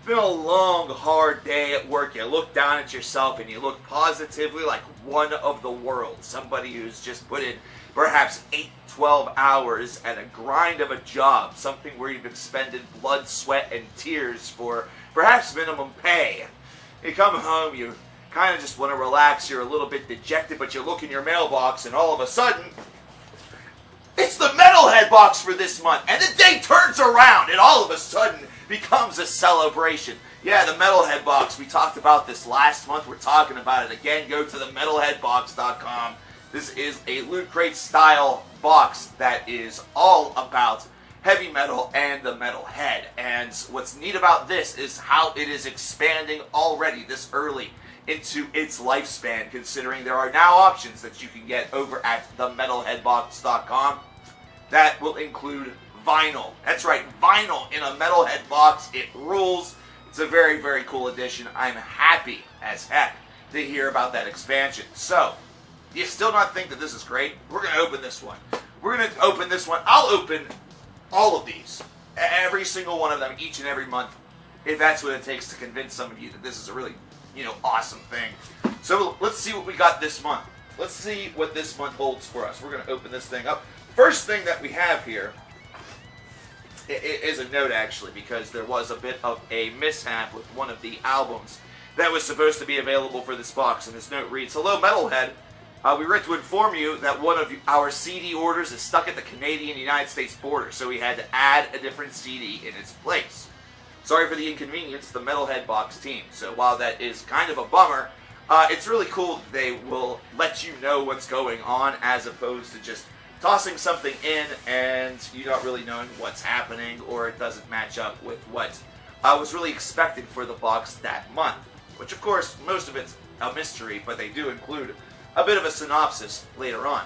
It's been a long, hard day at work. You look down at yourself and you look positively like one of the world. Somebody who's just put in perhaps 8, 12 hours at a grind of a job. Something where you've been spending blood, sweat, and tears for perhaps minimum pay. You come home, you kind of just want to relax. You're a little bit dejected, but you look in your mailbox and all of a sudden, it's the Metalhead box for this month. And the day turns around and all of a sudden becomes a celebration. Yeah, the Metalhead box. We talked about this last month. We're talking about it again. Go to the metalheadbox.com. This is a Loot Crate style box that is all about heavy metal and the Metalhead. And what's neat about this is how it is expanding already this early into its lifespan, considering there are now options that you can get over at themetalheadbox.com that will include vinyl. That's right, vinyl in a Metalhead box. It rules. It's a very, very cool addition. I'm happy as heck to hear about that expansion. So, do you still not think that this is great? We're going to open this one. We're going to open this one. I'll open all of these. Every single one of them, each and every month, if that's what it takes to convince some of you that this is a really, awesome thing. So, let's see what we got this month. Let's see what this month holds for us. We're going to open this thing up. First thing that we have here is a note, actually, because there was a bit of a mishap with one of the albums that was supposed to be available for this box. And this note reads, "Hello, Metalhead. We were to inform you that one of our CD orders is stuck at the Canadian-United States border, so we had to add a different CD in its place. Sorry for the inconvenience, the Metalhead box team." So while that is kind of a bummer, it's really cool that they will let you know what's going on as opposed to just tossing something in and you not really knowing what's happening, or it doesn't match up with what was really expected for the box that month. Which, of course, most of it's a mystery, but they do include a bit of a synopsis later on.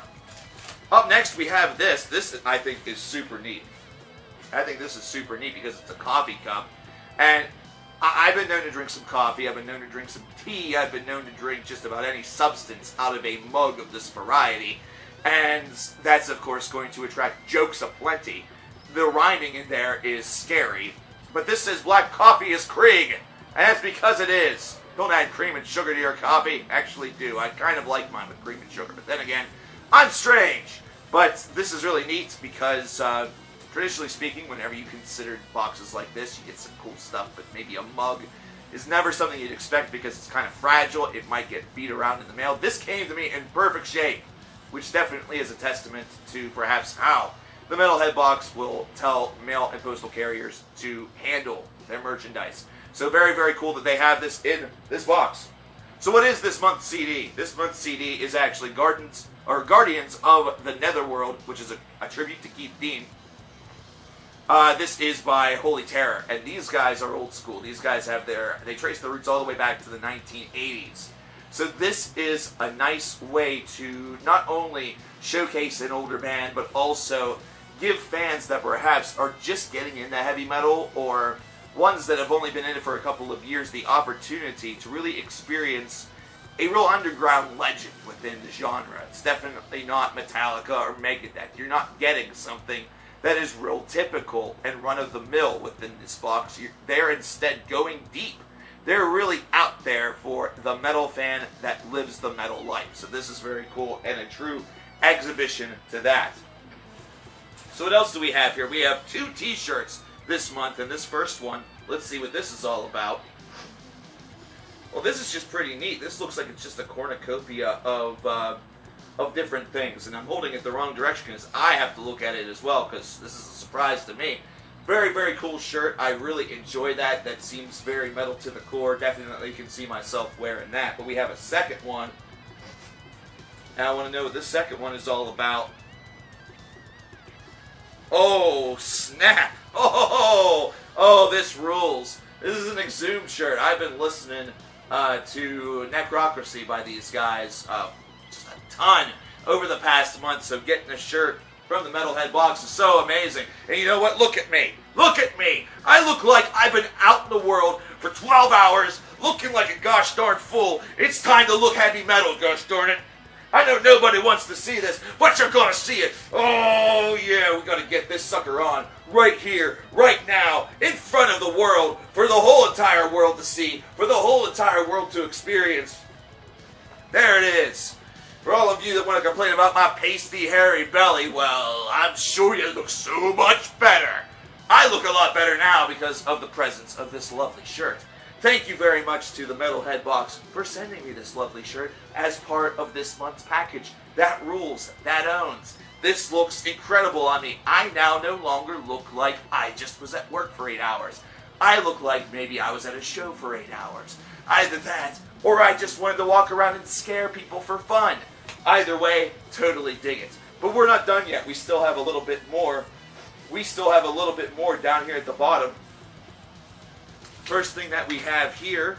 Up next, we have this. This, I think, is super neat. I think this is super neat because it's a coffee cup. And I've been known to drink some coffee. I've been known to drink some tea. I've been known to drink just about any substance out of a mug of this variety. And that's, of course, going to attract jokes aplenty. The rhyming in there is scary. But this says black coffee is Krieg. And that's because it is. Don't add cream and sugar to your coffee. Actually do. I kind of like mine with cream and sugar. But then again, I'm strange. But this is really neat because, traditionally speaking, whenever you consider boxes like this, you get some cool stuff. But maybe a mug is never something you'd expect because it's kind of fragile. It might get beat around in the mail. This came to me in perfect shape, which definitely is a testament to perhaps how the Metalhead box will tell mail and postal carriers to handle their merchandise. So very, very cool that they have this in this box. So what is this month's CD? This month's CD is actually Guardians of the Netherworld, which is a tribute to Keith Dean. This is by Holy Terror, and these guys are old school. These guys they trace their roots all the way back to the 1980s. So this is a nice way to not only showcase an older band, but also give fans that perhaps are just getting into heavy metal, or ones that have only been in it for a couple of years, the opportunity to really experience a real underground legend within the genre. It's definitely not Metallica or Megadeth. You're not getting something that is real typical and run-of-the-mill within this box. They're instead going deep. They're really out there for the metal fan that lives the metal life. So this is very cool and a true exhibition to that. So what else do we have here? We have 2 t-shirts this month, and this first one, let's see what this is all about. Well, this is just pretty neat. This looks like it's just a cornucopia of different things, and I'm holding it the wrong direction because I have to look at it as well because this is a surprise to me. Very, very cool shirt. I really enjoy that. That seems very metal to the core. Definitely can see myself wearing that. But we have a second one, and I want to know what this second one is all about. Oh, snap! Oh, this rules. This is an Exhumed shirt. I've been listening to Necrocracy by these guys just a ton over the past month, so getting a shirt from the Metalhead box is so amazing. And you know what? Look at me. Look at me. I look like I've been out in the world for 12 hours looking like a gosh darn fool. It's time to look heavy metal, gosh darn it. I know nobody wants to see this, but you're gonna see it. Oh yeah, we gotta get this sucker on right here, right now, in front of the world, for the whole entire world to see, for the whole entire world to experience. There it is. For all of you that want to complain about my pasty, hairy belly, well, I'm sure you look so much better. I look a lot better now because of the presence of this lovely shirt. Thank you very much to the Metalhead box for sending me this lovely shirt as part of this month's package. That rules. That owns. This looks incredible on me. I now no longer look like I just was at work for 8 hours. I look like maybe I was at a show for 8 hours. Either that, or I just wanted to walk around and scare people for fun. Either way, totally dig it. But we're not done yet. We still have a little bit more. We still have a little bit more down here at the bottom. First thing that we have here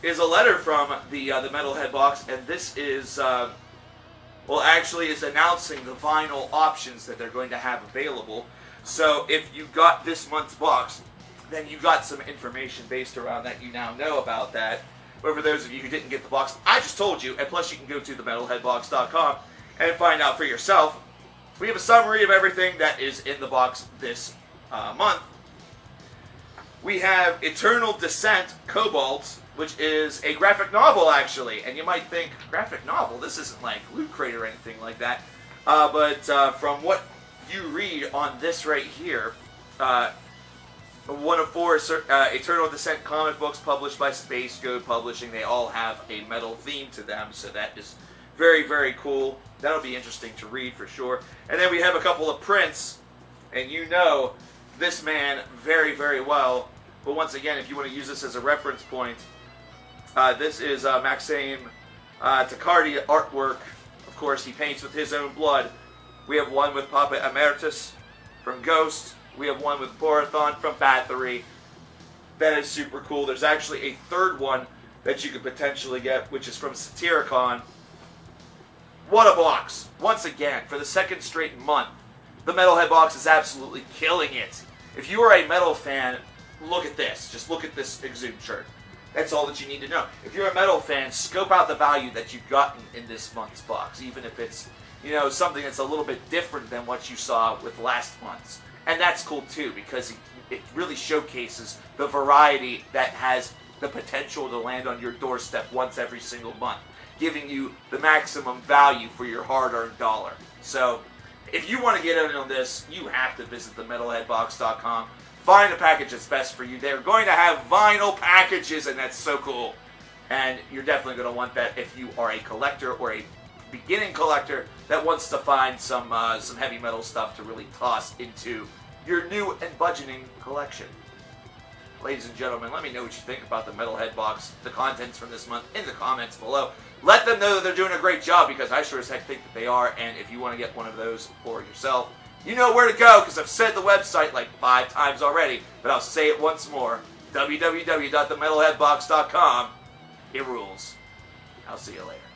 is a letter from the Metalhead box, and this is, well, actually is announcing the vinyl options that they're going to have available. So if you got this month's box, then you got some information based around that you now know about that. But for those of you who didn't get the box, I just told you, and plus you can go to themetalheadbox.com and find out for yourself. We have a summary of everything that is in the box this month. We have Eternal Descent Cobalt, which is a graphic novel, actually. And you might think, graphic novel? This isn't like Loot Crate or anything like that. But from what you read on this right here, one of 4 Eternal Descent comic books published by Space Goat Publishing. They all have a metal theme to them, so that is very, very cool. That'll be interesting to read for sure. And then we have a couple of prints, and you know this man very, very well. But once again, if you want to use this as a reference point, this is Maxime Tacardi artwork. Of course, he paints with his own blood. We have one with Papa Emeritus from Ghost. We have one with Borathon from Bathory. That is super cool. There's actually a third one that you could potentially get, which is from Satyricon. What a box! Once again, for the second straight month, the Metalhead box is absolutely killing it. If you are a metal fan, look at this. Just look at this Exhumed shirt. That's all that you need to know. If you're a metal fan, scope out the value that you've gotten in this month's box, even if it's, you know, something that's a little bit different than what you saw with last month's. And that's cool too, because it really showcases the variety that has the potential to land on your doorstep once every single month, giving you the maximum value for your hard-earned dollar. So, if you want to get in on this, you have to visit themetalheadbox.com. Find a package that's best for you. They're going to have vinyl packages, and that's so cool. And you're definitely going to want that if you are a collector or a beginning collector that wants to find some heavy metal stuff to really toss into your new and budgeting collection. Ladies and gentlemen, let me know what you think about the Metalhead box, the contents from this month, in the comments below. Let them know that they're doing a great job, because I sure as heck think that they are. And if you want to get one of those for yourself, you know where to go, because I've said the website like 5 times already, but I'll say it once more. www.themetalheadbox.com. It rules. I'll see you later.